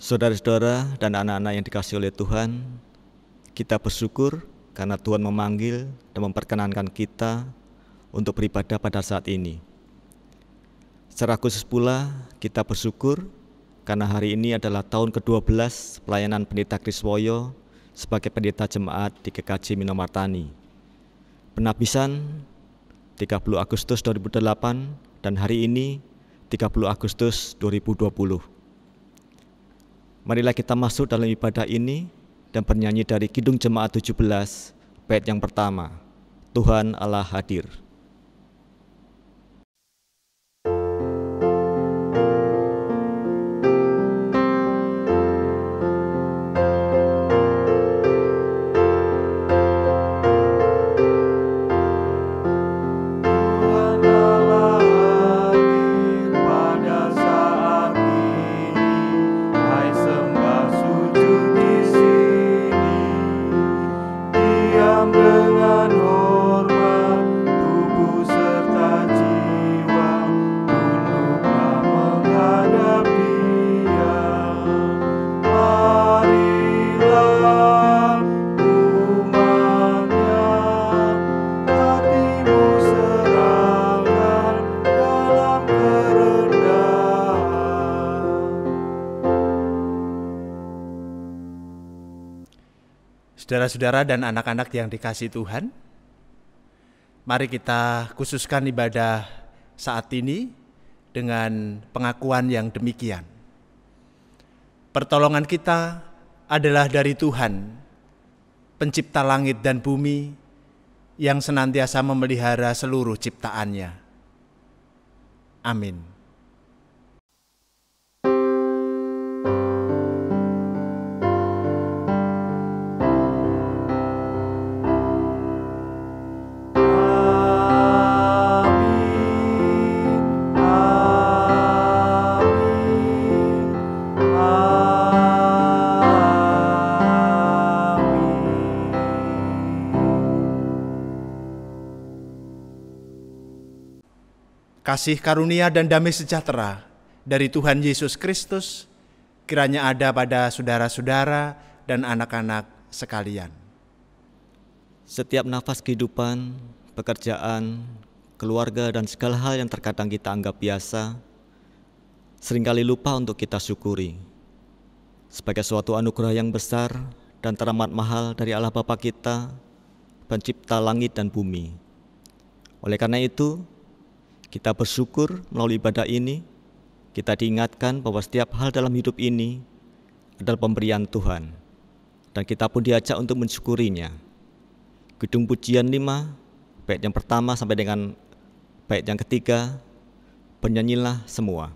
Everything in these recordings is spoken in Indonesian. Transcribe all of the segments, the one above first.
Saudara-saudara dan anak-anak yang dikasihi oleh Tuhan, kita bersyukur karena Tuhan memanggil dan memperkenankan kita untuk beribadah pada saat ini. Secara khusus pula, kita bersyukur karena hari ini adalah tahun ke-12 pelayanan Pendeta Kriswoyo sebagai pendeta jemaat di GKJ Minomartani. Penabisan 30 Agustus 2008 dan hari ini 30 Agustus 2020. Marilah kita masuk dalam ibadah ini dan bernyanyi dari Kidung Jemaat 17, bait yang pertama, Tuhan Allah hadir. Saudara-saudara dan anak-anak yang dikasihi Tuhan, mari kita khususkan ibadah saat ini dengan pengakuan yang demikian. Pertolongan kita adalah dari Tuhan, pencipta langit dan bumi, yang senantiasa memelihara seluruh ciptaannya. Amin. Kasih karunia dan damai sejahtera dari Tuhan Yesus Kristus kiranya ada pada saudara-saudara dan anak-anak sekalian. Setiap nafas kehidupan, pekerjaan, keluarga, dan segala hal yang terkadang kita anggap biasa, seringkali lupa untuk kita syukuri. Sebagai suatu anugerah yang besar dan teramat mahal dari Allah Bapa kita, pencipta langit dan bumi. Oleh karena itu, kita bersyukur melalui ibadah ini, kita diingatkan bahwa setiap hal dalam hidup ini adalah pemberian Tuhan, dan kita pun diajak untuk mensyukurinya. Kidung Pujian 5, bait yang pertama sampai dengan bait yang ketiga, bernyanyilah semua.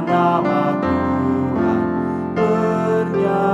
Nama Tuhan bernyanyi.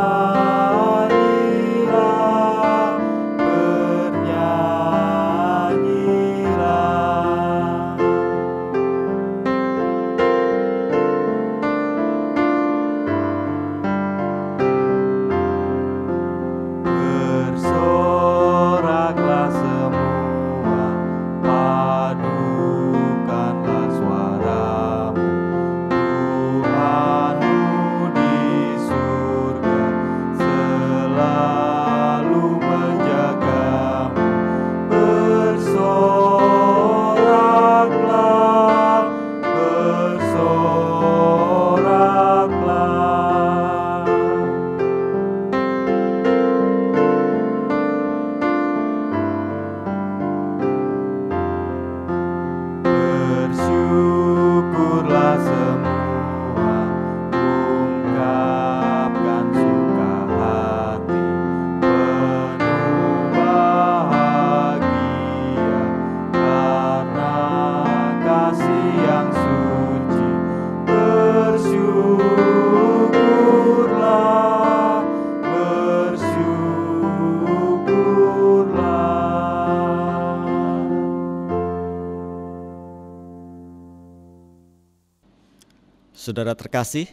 Saudara terkasih,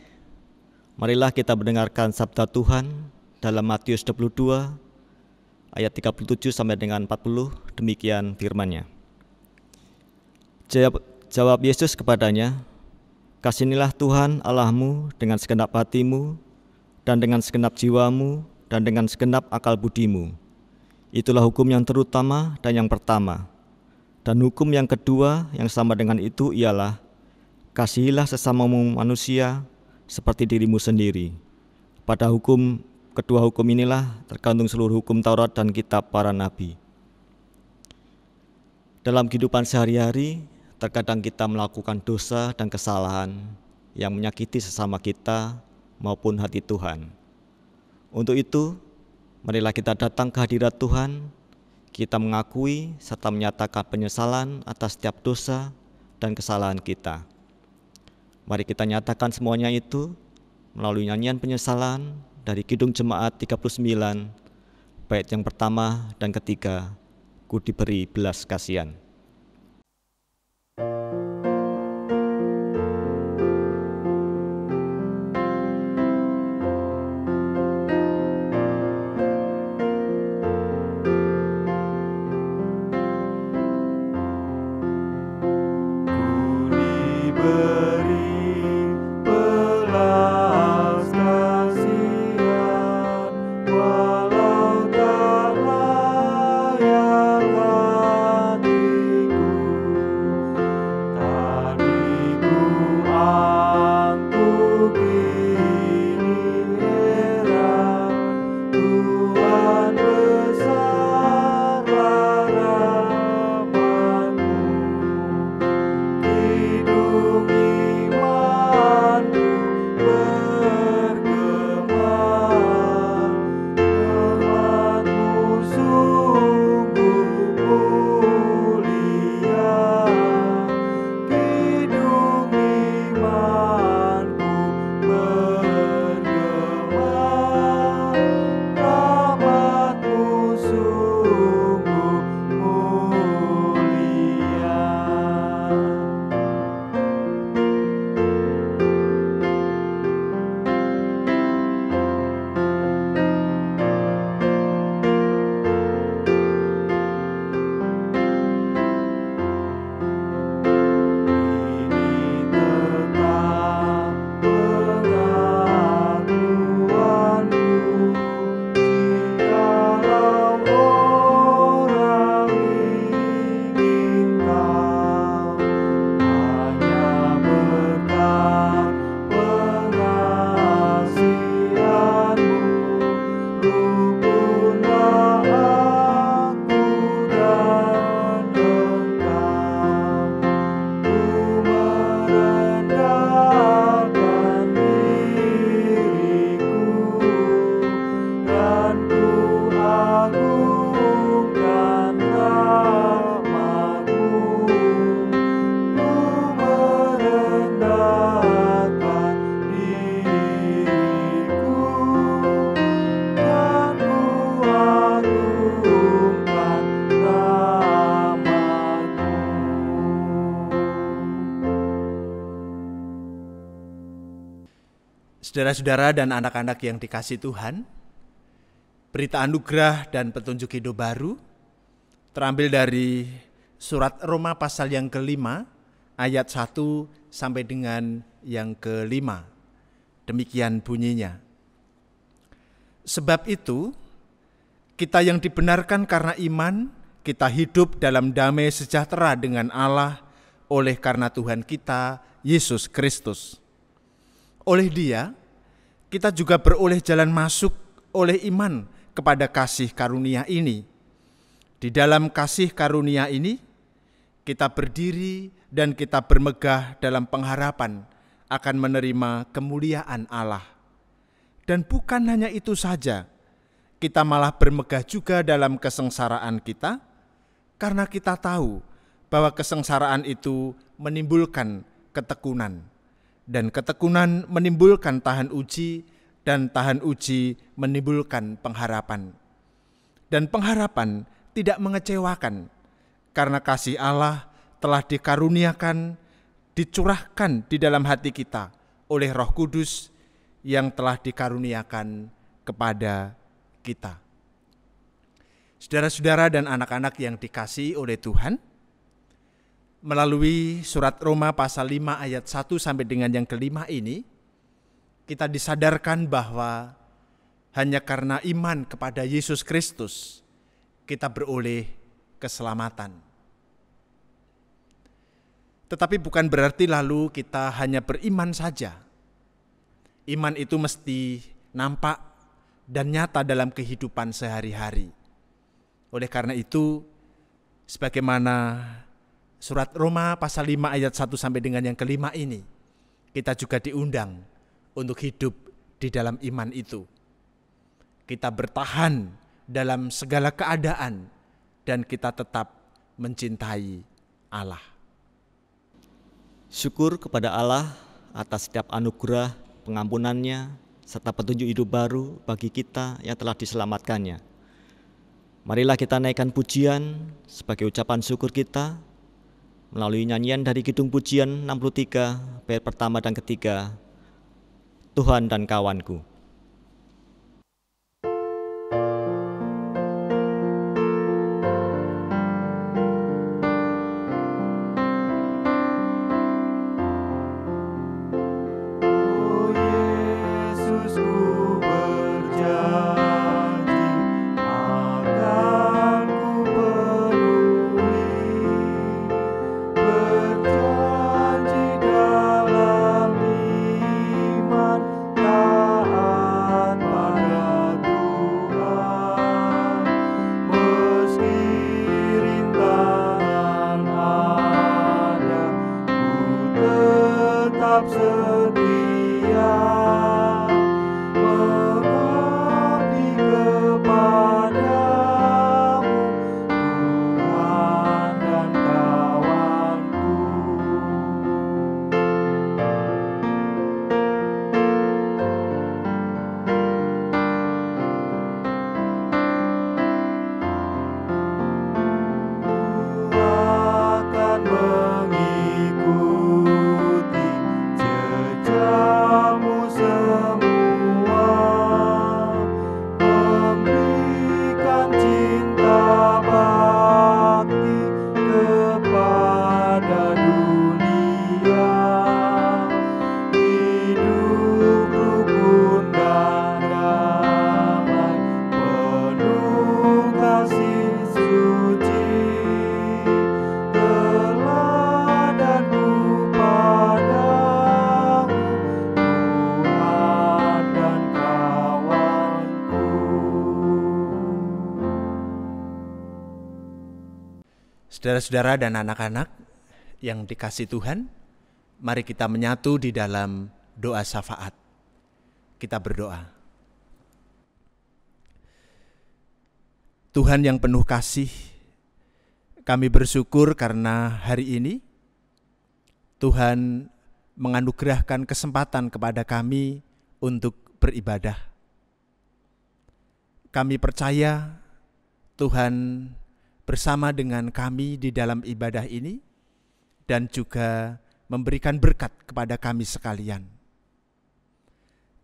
marilah kita mendengarkan sabda Tuhan dalam Matius 22 ayat 37 sampai dengan 40, demikian firman-Nya. Jawab Yesus kepadanya, "Kasihanilah Tuhan Allahmu dengan segenap hatimu dan dengan segenap jiwamu dan dengan segenap akal budimu. Itulah hukum yang terutama dan yang pertama. Dan hukum yang kedua yang sama dengan itu ialah, kasihilah sesamamu manusia seperti dirimu sendiri. Pada kedua hukum inilah tergantung seluruh hukum Taurat dan kitab para nabi." Dalam kehidupan sehari-hari, terkadang kita melakukan dosa dan kesalahan yang menyakiti sesama kita maupun hati Tuhan. Untuk itu, marilah kita datang ke hadirat Tuhan, kita mengakui serta menyatakan penyesalan atas setiap dosa dan kesalahan kita. Mari kita nyatakan semuanya itu melalui nyanyian penyesalan dari Kidung Jemaat 39, bait yang pertama dan ketiga, Ku diberi belas kasihan. Saudara-saudara dan anak-anak yang dikasihi Tuhan, berita anugerah dan petunjuk hidup baru terambil dari surat Roma pasal yang ke-5 ayat 1 sampai dengan yang ke-5. Demikian bunyinya. Sebab itu, kita yang dibenarkan karena iman, kita hidup dalam damai sejahtera dengan Allah oleh karena Tuhan kita, Yesus Kristus. Oleh Dia, kita juga beroleh jalan masuk oleh iman kepada kasih karunia ini. Di dalam kasih karunia ini, kita berdiri dan kita bermegah dalam pengharapan akan menerima kemuliaan Allah. Dan bukan hanya itu saja, kita malah bermegah juga dalam kesengsaraan kita, karena kita tahu bahwa kesengsaraan itu menimbulkan ketekunan. Dan ketekunan menimbulkan tahan uji, dan tahan uji menimbulkan pengharapan. Dan pengharapan tidak mengecewakan, karena kasih Allah telah dikaruniakan, dicurahkan di dalam hati kita oleh Roh Kudus yang telah dikaruniakan kepada kita. Saudara-saudara dan anak-anak yang dikasihi oleh Tuhan, melalui surat Roma pasal 5 ayat 1 sampai dengan yang kelima ini, kita disadarkan bahwa hanya karena iman kepada Yesus Kristus kita beroleh keselamatan. Tetapi bukan berarti lalu kita hanya beriman saja. Iman itu mesti nampak dan nyata dalam kehidupan sehari-hari. Oleh karena itu, sebagaimana surat Roma pasal 5 ayat 1 sampai dengan yang kelima ini, kita juga diundang untuk hidup di dalam iman itu. Kita bertahan dalam segala keadaan dan kita tetap mencintai Allah. Syukur kepada Allah atas setiap anugerah, pengampunannya, serta petunjuk hidup baru bagi kita yang telah diselamatkannya. Marilah kita naikkan pujian sebagai ucapan syukur kita melalui nyanyian dari Kidung Pujian 63, bait pertama dan ketiga, Tuhan dan Kawanku. Saudara-saudara dan anak-anak yang dikasihi Tuhan, mari kita menyatu di dalam doa syafaat. Kita berdoa. Tuhan yang penuh kasih, kami bersyukur karena hari ini Tuhan menganugerahkan kesempatan kepada kami untuk beribadah. Kami percaya Tuhan bersama dengan kami di dalam ibadah ini dan juga memberikan berkat kepada kami sekalian.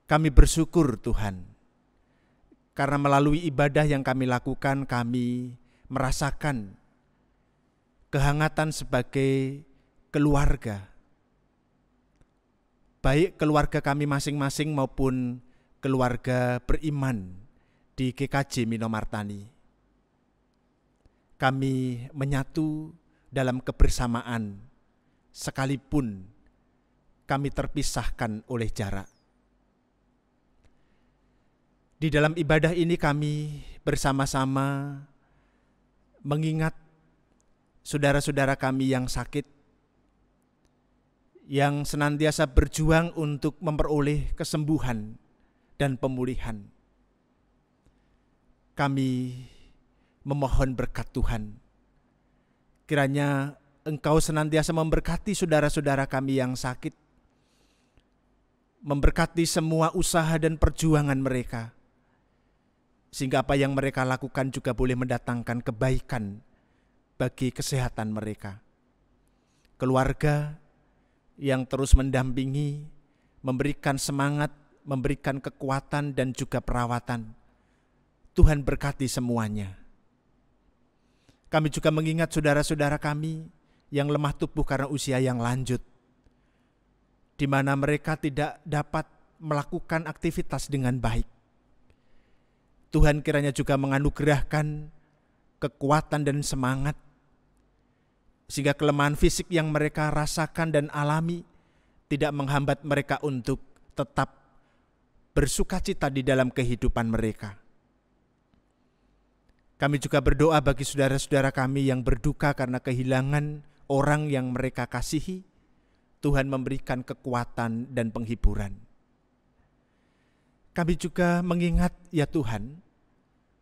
Kami bersyukur Tuhan, karena melalui ibadah yang kami lakukan kami merasakan kehangatan sebagai keluarga. Baik keluarga kami masing-masing maupun keluarga beriman di GKJ Minomartani. Kami menyatu dalam kebersamaan sekalipun kami terpisahkan oleh jarak. Di dalam ibadah ini kami bersama-sama mengingat saudara-saudara kami yang sakit, yang senantiasa berjuang untuk memperoleh kesembuhan dan pemulihan. Kami memohon berkat Tuhan. Kiranya Engkau senantiasa memberkati saudara-saudara kami yang sakit, memberkati semua usaha dan perjuangan mereka, sehingga apa yang mereka lakukan juga boleh mendatangkan kebaikan bagi kesehatan mereka. Keluarga yang terus mendampingi memberikan semangat, memberikan kekuatan dan juga perawatan. Tuhan berkati semuanya. Kami juga mengingat saudara-saudara kami yang lemah tubuh karena usia yang lanjut, di mana mereka tidak dapat melakukan aktivitas dengan baik. Tuhan kiranya juga menganugerahkan kekuatan dan semangat, sehingga kelemahan fisik yang mereka rasakan dan alami tidak menghambat mereka untuk tetap bersukacita di dalam kehidupan mereka. Kami juga berdoa bagi saudara-saudara kami yang berduka karena kehilangan orang yang mereka kasihi. Tuhan memberikan kekuatan dan penghiburan. Kami juga mengingat, ya Tuhan,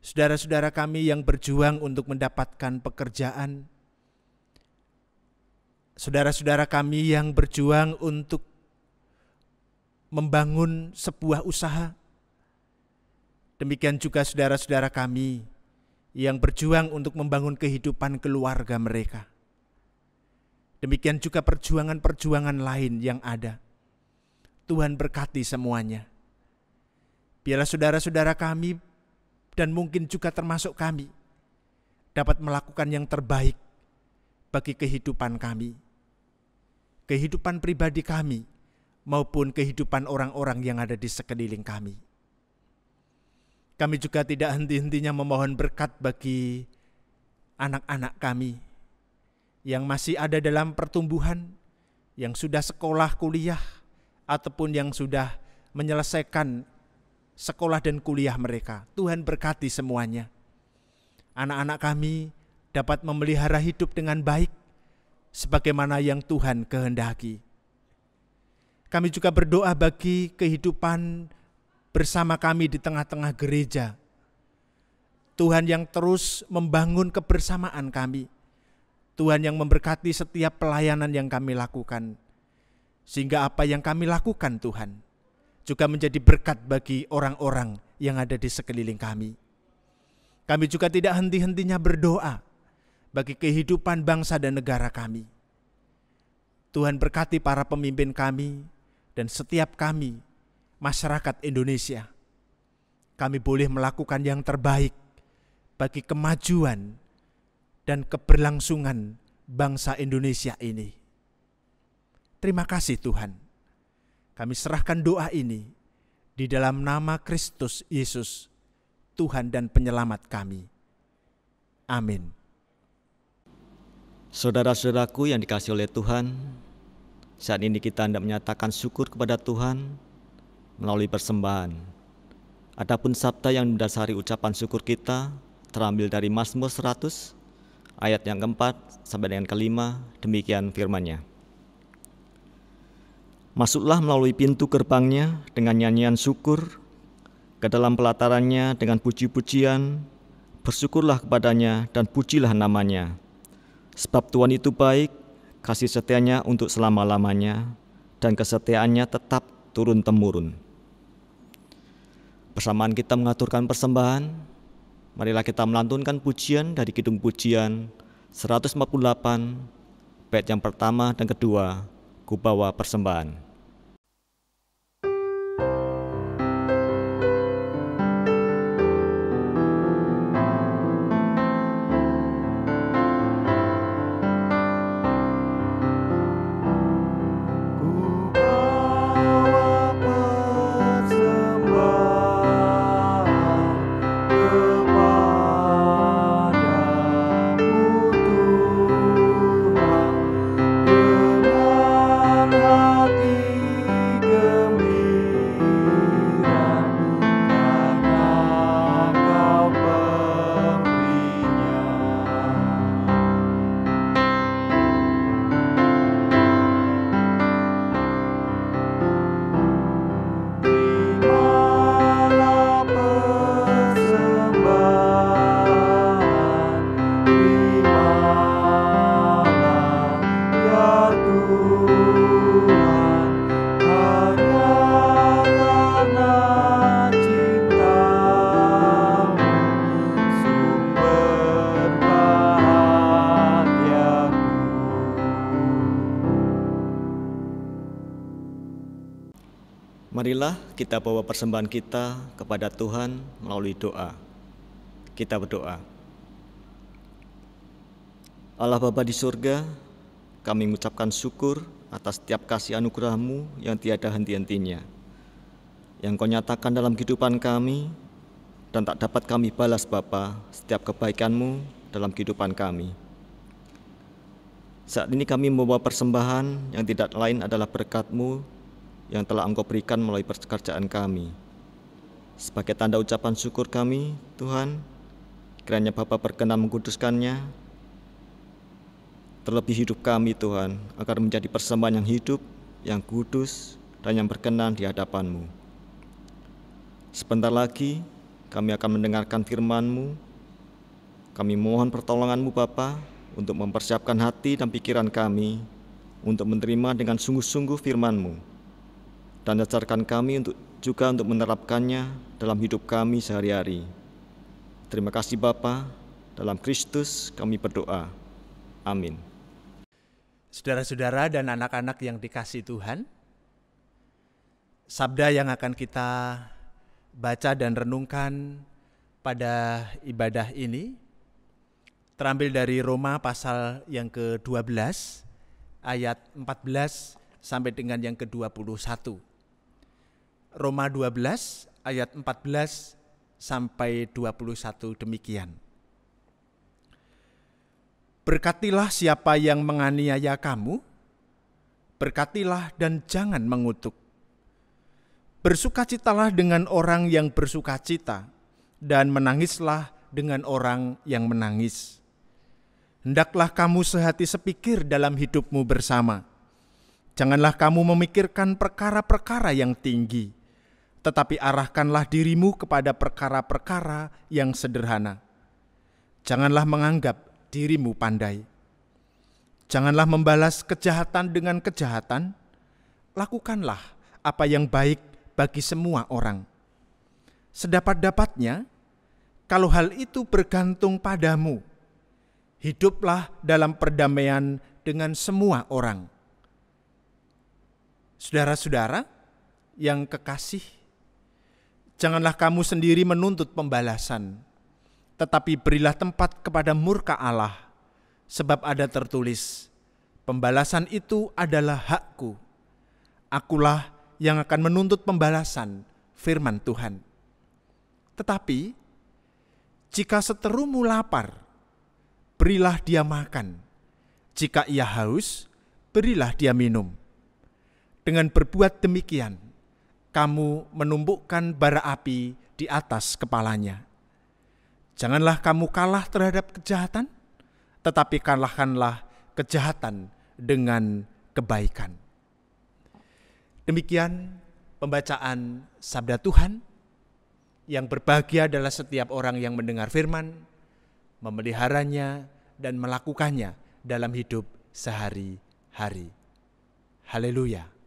saudara-saudara kami yang berjuang untuk mendapatkan pekerjaan, saudara-saudara kami yang berjuang untuk membangun sebuah usaha, demikian juga saudara-saudara kami yang berjuang untuk membangun kehidupan keluarga mereka. Demikian juga perjuangan-perjuangan lain yang ada. Tuhan berkati semuanya. Biarlah saudara-saudara kami dan mungkin juga termasuk kami dapat melakukan yang terbaik bagi kehidupan kami, kehidupan pribadi kami, maupun kehidupan orang-orang yang ada di sekeliling kami. Kami juga tidak henti-hentinya memohon berkat bagi anak-anak kami yang masih ada dalam pertumbuhan, yang sudah sekolah, kuliah, ataupun yang sudah menyelesaikan sekolah dan kuliah mereka. Tuhan berkati semuanya. Anak-anak kami dapat memelihara hidup dengan baik, sebagaimana yang Tuhan kehendaki. Kami juga berdoa bagi kehidupan bersama kami di tengah-tengah gereja. Tuhan yang terus membangun kebersamaan kami. Tuhan yang memberkati setiap pelayanan yang kami lakukan. Sehingga apa yang kami lakukan Tuhan juga menjadi berkat bagi orang-orang yang ada di sekeliling kami. Kami juga tidak henti-hentinya berdoa bagi kehidupan bangsa dan negara kami. Tuhan berkati para pemimpin kami dan setiap kami, masyarakat Indonesia. Kami boleh melakukan yang terbaik bagi kemajuan dan keberlangsungan bangsa Indonesia ini. Terima kasih Tuhan. Kami serahkan doa ini di dalam nama Kristus Yesus, Tuhan dan Penyelamat kami. Amin. Saudara-saudaraku yang dikasihi oleh Tuhan, saat ini kita hendak menyatakan syukur kepada Tuhan melalui persembahan. Adapun sabda yang mendasari ucapan syukur kita terambil dari Mazmur 100 ayat yang keempat sampai dengan kelima. Demikian firman-Nya. Masuklah melalui pintu gerbangnya dengan nyanyian syukur, ke dalam pelatarannya dengan puji-pujian, bersyukurlah kepadanya dan pujilah namanya. Sebab Tuhan itu baik, kasih setianya untuk selama-lamanya, dan kesetiaannya tetap turun-temurun. Bersamaan kita mengaturkan persembahan, marilah kita melantunkan pujian dari Kidung Pujian 148, bait yang pertama dan kedua, Ku Bawa Persembahan. Hati Marilah kita bawa persembahan kita kepada Tuhan melalui doa. Kita berdoa. Allah Bapa di surga, kami mengucapkan syukur atas setiap kasih anugerah-Mu yang tiada henti-hentinya, yang Kau nyatakan dalam kehidupan kami, dan tak dapat kami balas Bapa setiap kebaikan-Mu dalam kehidupan kami. Saat ini kami membawa persembahan yang tidak lain adalah berkat-Mu yang telah Engkau berikan melalui pekerjaan kami. Sebagai tanda ucapan syukur kami, Tuhan, kiranya Bapa berkenan mengkuduskannya, terlebih hidup kami Tuhan, agar menjadi persembahan yang hidup, yang kudus, dan yang berkenan di hadapan-Mu. Sebentar lagi kami akan mendengarkan firman-Mu. Kami mohon pertolongan-Mu Bapa untuk mempersiapkan hati dan pikiran kami untuk menerima dengan sungguh-sungguh firman-Mu, dan ajarkan kami juga untuk menerapkannya dalam hidup kami sehari-hari. Terima kasih Bapa, dalam Kristus kami berdoa. Amin. Saudara-saudara dan anak-anak yang dikasihi Tuhan, sabda yang akan kita baca dan renungkan pada ibadah ini terambil dari Roma pasal yang ke-12 ayat 14 sampai dengan yang ke-21. Roma 12 ayat 14 sampai 21 demikian. Berkatilah siapa yang menganiaya kamu, berkatilah dan jangan mengutuk. Bersukacitalah dengan orang yang bersukacita, dan menangislah dengan orang yang menangis. Hendaklah kamu sehati sepikir dalam hidupmu bersama. Janganlah kamu memikirkan perkara-perkara yang tinggi, tetapi arahkanlah dirimu kepada perkara-perkara yang sederhana. Janganlah menganggap dirimu pandai. Janganlah membalas kejahatan dengan kejahatan. Lakukanlah apa yang baik bagi semua orang. Sedapat-dapatnya, kalau hal itu bergantung padamu, hiduplah dalam perdamaian dengan semua orang. Saudara-saudara yang kekasih, janganlah kamu sendiri menuntut pembalasan, tetapi berilah tempat kepada murka Allah, sebab ada tertulis, pembalasan itu adalah hakku. Akulah yang akan menuntut pembalasan, firman Tuhan. Tetapi, jika seterumu lapar, berilah dia makan. Jika ia haus, berilah dia minum. Dengan berbuat demikian, kamu menumpukkan bara api di atas kepalanya. Janganlah kamu kalah terhadap kejahatan, tetapi kalahkanlah kejahatan dengan kebaikan. Demikian pembacaan sabda Tuhan. Yang berbahagia adalah setiap orang yang mendengar firman, memeliharanya, dan melakukannya dalam hidup sehari-hari. Haleluya.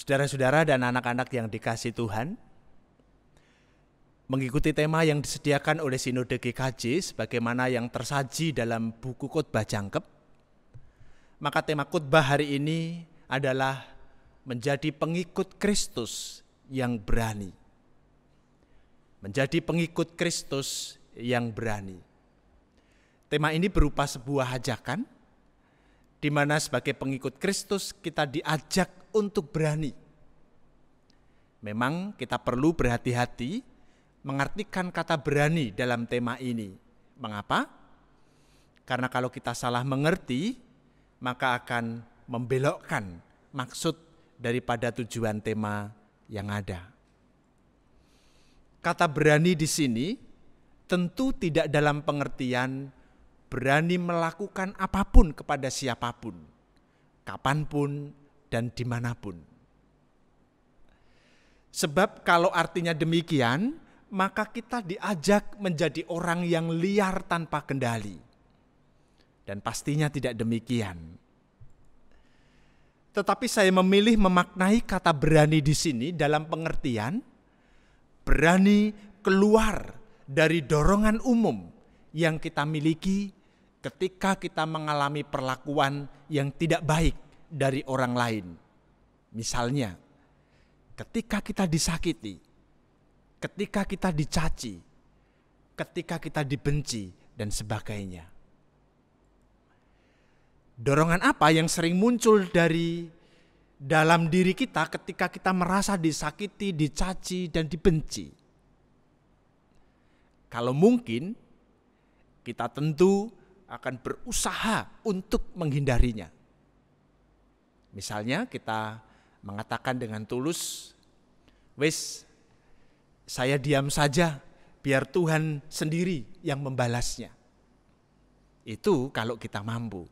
Saudara-saudara dan anak-anak yang dikasihi Tuhan, mengikuti tema yang disediakan oleh Sinode GKJ sebagaimana yang tersaji dalam buku Khotbah Jangkep, maka tema khotbah hari ini adalah menjadi pengikut Kristus yang berani. Menjadi pengikut Kristus yang berani. Tema ini berupa sebuah ajakan, di mana sebagai pengikut Kristus kita diajak untuk berani. Memang kita perlu berhati-hati mengartikan kata berani dalam tema ini. Mengapa? Karena kalau kita salah mengerti, maka akan membelokkan maksud daripada tujuan tema yang ada. Kata berani di sini tentu tidak dalam pengertian berani melakukan apapun kepada siapapun, kapanpun dan dimanapun. Sebab kalau artinya demikian, maka kita diajak menjadi orang yang liar tanpa kendali. Dan pastinya tidak demikian. Tetapi saya memilih memaknai kata berani di sini dalam pengertian berani keluar dari dorongan umum yang kita miliki ketika kita mengalami perlakuan yang tidak baik dari orang lain. Misalnya, ketika kita disakiti, ketika kita dicaci, ketika kita dibenci, dan sebagainya. Dorongan apa yang sering muncul dari dalam diri kita ketika kita merasa disakiti, dicaci, dan dibenci? Kalau mungkin, kita tentu akan berusaha untuk menghindarinya. Misalnya kita mengatakan dengan tulus, "Wes, saya diam saja, biar Tuhan sendiri yang membalasnya." Itu kalau kita mampu.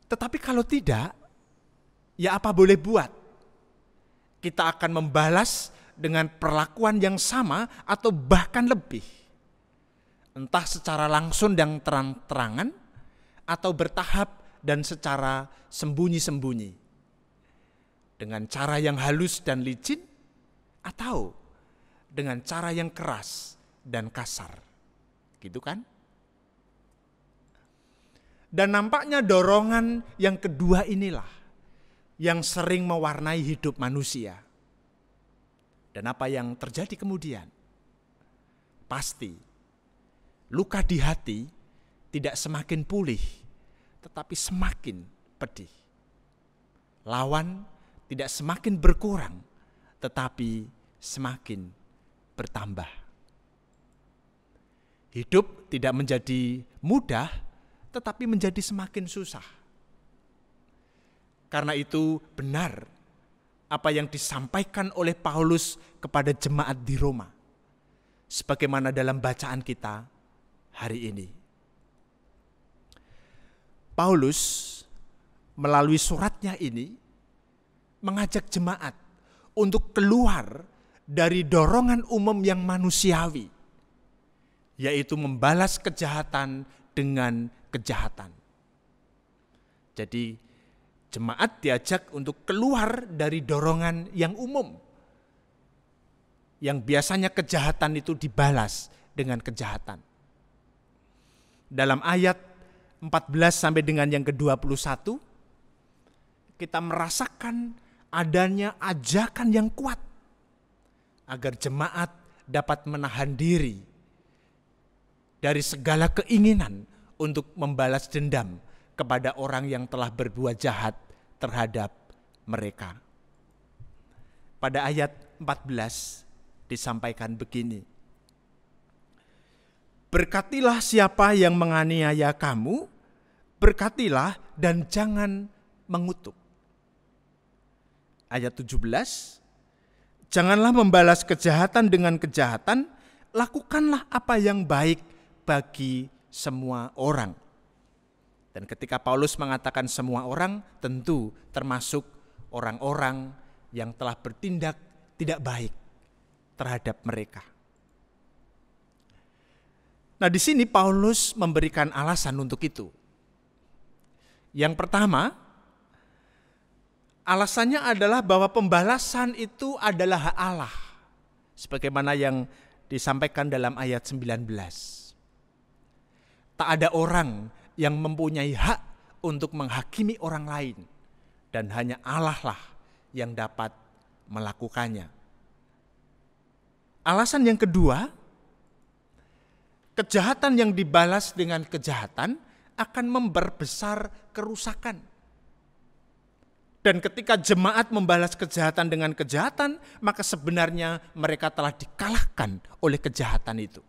Tetapi kalau tidak, ya apa boleh buat? Kita akan membalas dengan perlakuan yang sama atau bahkan lebih. Entah secara langsung dan terang-terangan, atau bertahap dan secara sembunyi-sembunyi. Dengan cara yang halus dan licin, atau dengan cara yang keras dan kasar. Gitu kan? Dan nampaknya dorongan yang kedua inilah yang sering mewarnai hidup manusia. Dan apa yang terjadi kemudian? Pasti luka di hati tidak semakin pulih, tetapi semakin pedih. Lawan tidak semakin berkurang, tetapi semakin bertambah. Hidup tidak menjadi mudah, tetapi menjadi semakin susah. Karena itu benar apa yang disampaikan oleh Paulus kepada jemaat di Roma, sebagaimana dalam bacaan kita hari ini. Paulus melalui suratnya ini mengajak jemaat untuk keluar dari dorongan umum yang manusiawi, yaitu membalas kejahatan dengan kejahatan. Jadi jemaat diajak untuk keluar dari dorongan yang umum, yang biasanya kejahatan itu dibalas dengan kejahatan. Dalam ayat 14 sampai dengan yang ke-21, kita merasakan adanya ajakan yang kuat agar jemaat dapat menahan diri dari segala keinginan untuk membalas dendam kepada orang yang telah berbuat jahat terhadap mereka. Pada ayat 14 disampaikan begini, "Berkatilah siapa yang menganiaya kamu, berkatilah dan jangan mengutuk." Ayat 17, "Janganlah membalas kejahatan dengan kejahatan, lakukanlah apa yang baik bagi semua orang." Dan ketika Paulus mengatakan semua orang, tentu termasuk orang-orang yang telah bertindak tidak baik terhadap mereka. Nah, di sini Paulus memberikan alasan untuk itu. Yang pertama, alasannya adalah bahwa pembalasan itu adalah hak Allah, sebagaimana yang disampaikan dalam ayat 19. Tak ada orang yang mempunyai hak untuk menghakimi orang lain, dan hanya Allah lah yang dapat melakukannya. Alasan yang kedua, kejahatan yang dibalas dengan kejahatan akan memperbesar kerusakan. Dan ketika jemaat membalas kejahatan dengan kejahatan, maka sebenarnya mereka telah dikalahkan oleh kejahatan itu.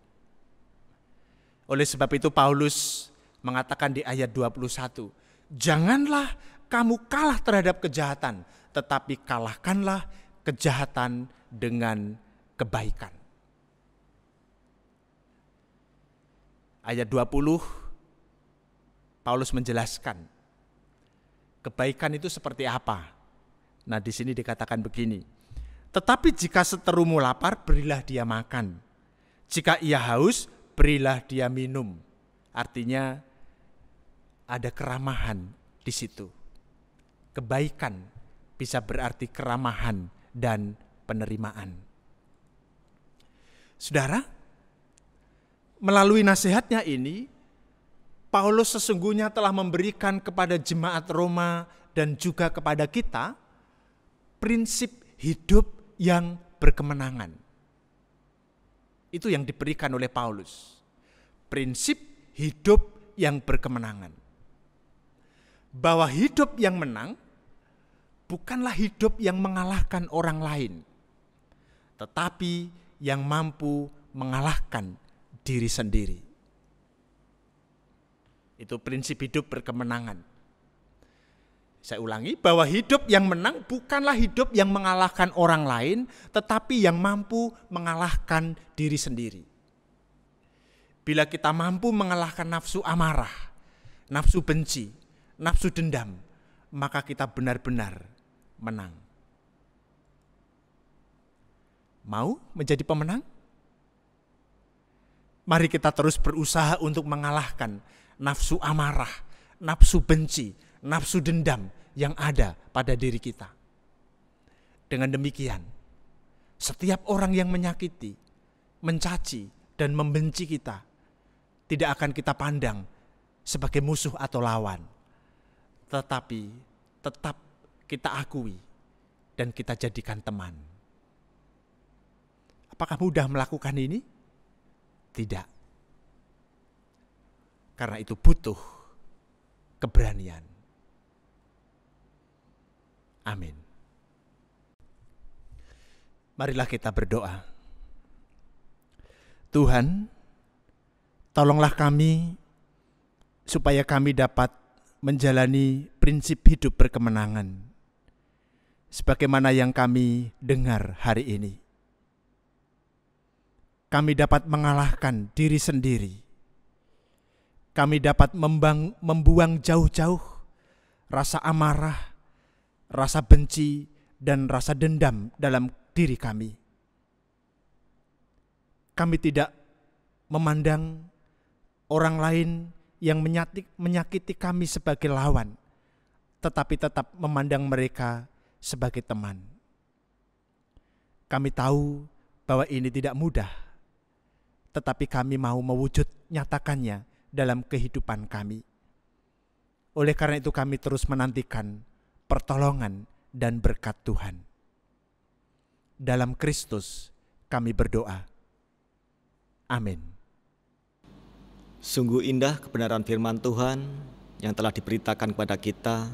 Oleh sebab itu Paulus mengatakan di ayat 21, "Janganlah kamu kalah terhadap kejahatan, tetapi kalahkanlah kejahatan dengan kebaikan." Ayat 20, Paulus menjelaskan kebaikan itu seperti apa. Nah, di sini dikatakan begini, Tetapi jika seterumu lapar, berilah dia makan. Jika ia haus, berilah dia minum. Artinya ada keramahan di situ. Kebaikan bisa berarti keramahan dan penerimaan. Saudara, melalui nasihatnya ini, Paulus sesungguhnya telah memberikan kepada jemaat Roma dan juga kepada kita prinsip hidup yang berkemenangan. Itu yang diberikan oleh Paulus. Prinsip hidup yang berkemenangan. Bahwa hidup yang menang bukanlah hidup yang mengalahkan orang lain, tetapi yang mampu mengalahkan diri sendiri. Itu prinsip hidup berkemenangan. Saya ulangi, bahwa hidup yang menang bukanlah hidup yang mengalahkan orang lain, tetapi yang mampu mengalahkan diri sendiri. Bila kita mampu mengalahkan nafsu amarah, nafsu benci, nafsu dendam, maka kita benar-benar menang. Mau menjadi pemenang? Mari kita terus berusaha untuk mengalahkan nafsu amarah, nafsu benci, nafsu dendam yang ada pada diri kita. Dengan demikian, setiap orang yang menyakiti, mencaci, dan membenci kita tidak akan kita pandang sebagai musuh atau lawan, tetapi tetap kita akui dan kita jadikan teman. Apakah mudah melakukan ini? Tidak. Karena itu butuh keberanian. Amin. Marilah kita berdoa. Tuhan, tolonglah kami supaya kami dapat menjalani prinsip hidup berkemenangan sebagaimana yang kami dengar hari ini. Kami dapat mengalahkan diri sendiri. Kami dapat membuang jauh-jauh rasa amarah, rasa benci, dan rasa dendam dalam diri kami. Kami tidak memandang orang lain yang menyakiti kami sebagai lawan, tetapi tetap memandang mereka sebagai teman. Kami tahu bahwa ini tidak mudah, tetapi kami mau mewujud nyatakannya dalam kehidupan kami. Oleh karena itu kami terus menantikan pertolongan dan berkat Tuhan. Dalam Kristus kami berdoa. Amin. Sungguh indah kebenaran firman Tuhan yang telah diberitakan kepada kita.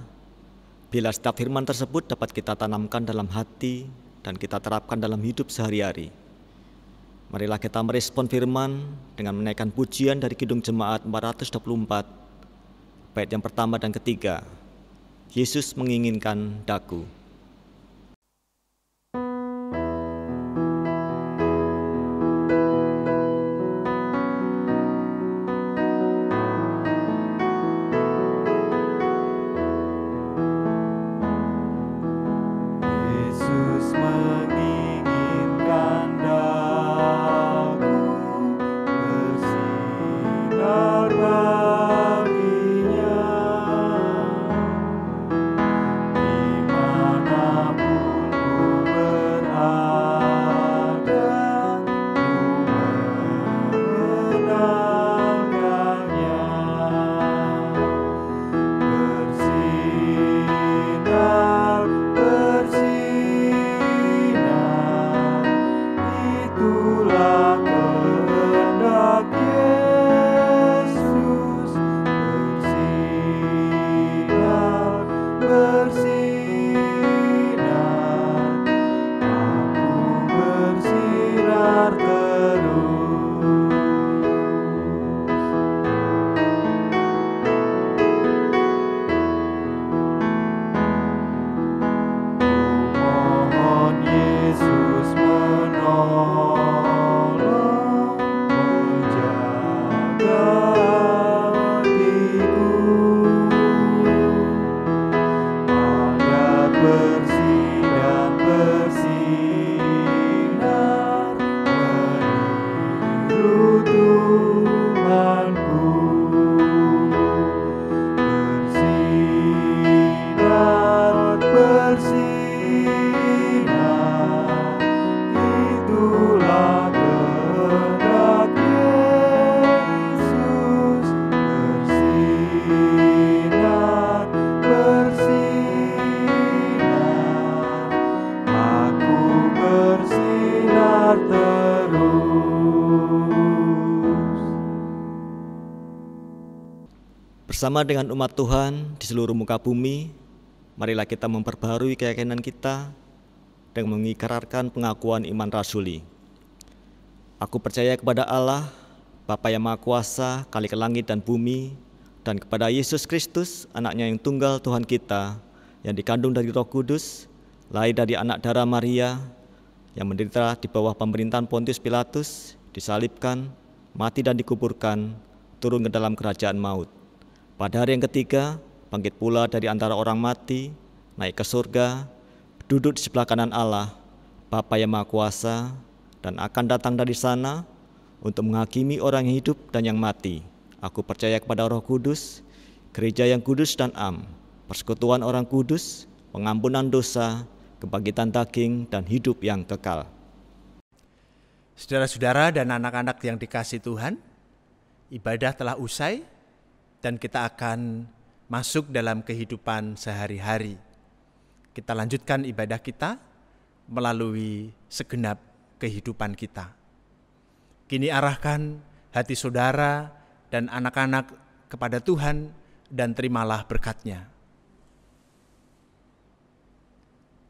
Bila setiap firman tersebut dapat kita tanamkan dalam hati dan kita terapkan dalam hidup sehari-hari. Marilah kita merespon firman dengan menaikkan pujian dari Kidung Jemaat 424, bait yang pertama dan ketiga. Yesus menginginkan daku. Baginya di mana Bersama dengan umat Tuhan di seluruh muka bumi, marilah kita memperbarui keyakinan kita dan mengikrarkan pengakuan iman rasuli. Aku percaya kepada Allah, Bapa yang Maha Kuasa, Khalik langit dan bumi, dan kepada Yesus Kristus, anaknya yang tunggal Tuhan kita, yang dikandung dari Roh Kudus, lahir dari anak darah Maria, yang menderita di bawah pemerintahan Pontius Pilatus, disalibkan, mati dan dikuburkan, turun ke dalam kerajaan maut. Pada hari yang ketiga, bangkit pula dari antara orang mati, naik ke surga, duduk di sebelah kanan Allah, Bapa yang Maha Kuasa, dan akan datang dari sana untuk menghakimi orang yang hidup dan yang mati. Aku percaya kepada Roh Kudus, gereja yang kudus dan am, persekutuan orang kudus, pengampunan dosa, kebangkitan daging, dan hidup yang kekal. Saudara-saudara dan anak-anak yang dikasihi Tuhan, ibadah telah usai dan kita akan masuk dalam kehidupan sehari-hari. Kita lanjutkan ibadah kita melalui segenap kehidupan kita. Kini arahkan hati saudara dan anak-anak kepada Tuhan dan terimalah berkat-Nya.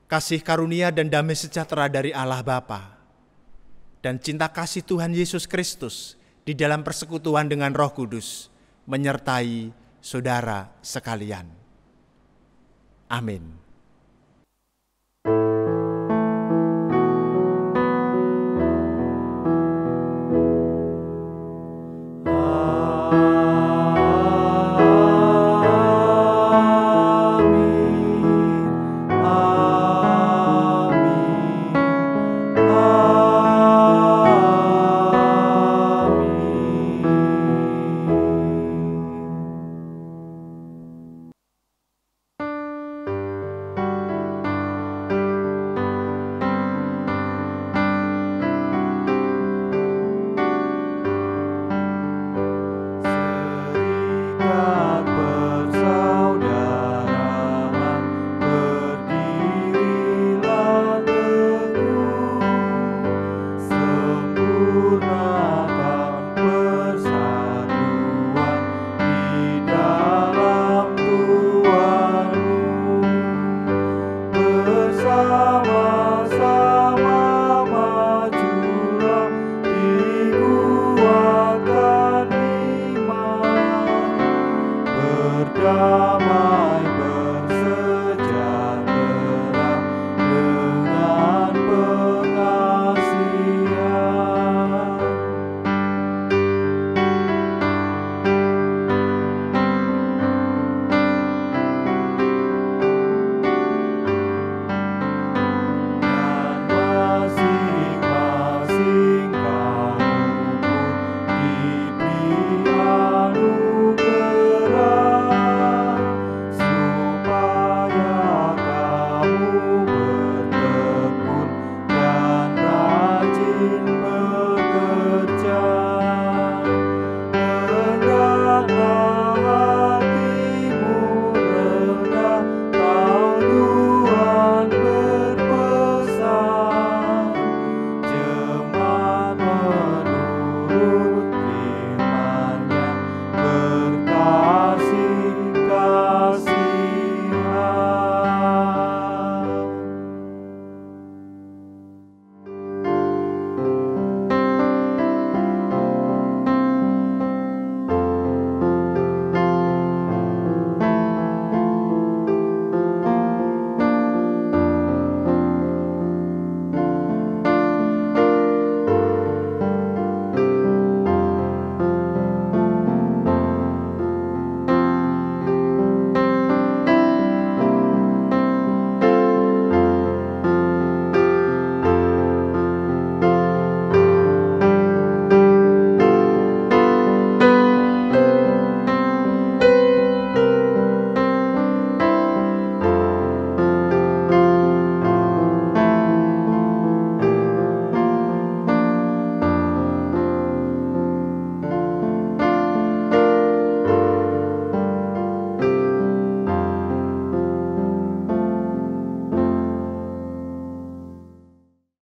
Kasih karunia dan damai sejahtera dari Allah Bapa dan cinta kasih Tuhan Yesus Kristus di dalam persekutuan dengan Roh Kudus menyertai saudara sekalian. Amin. God.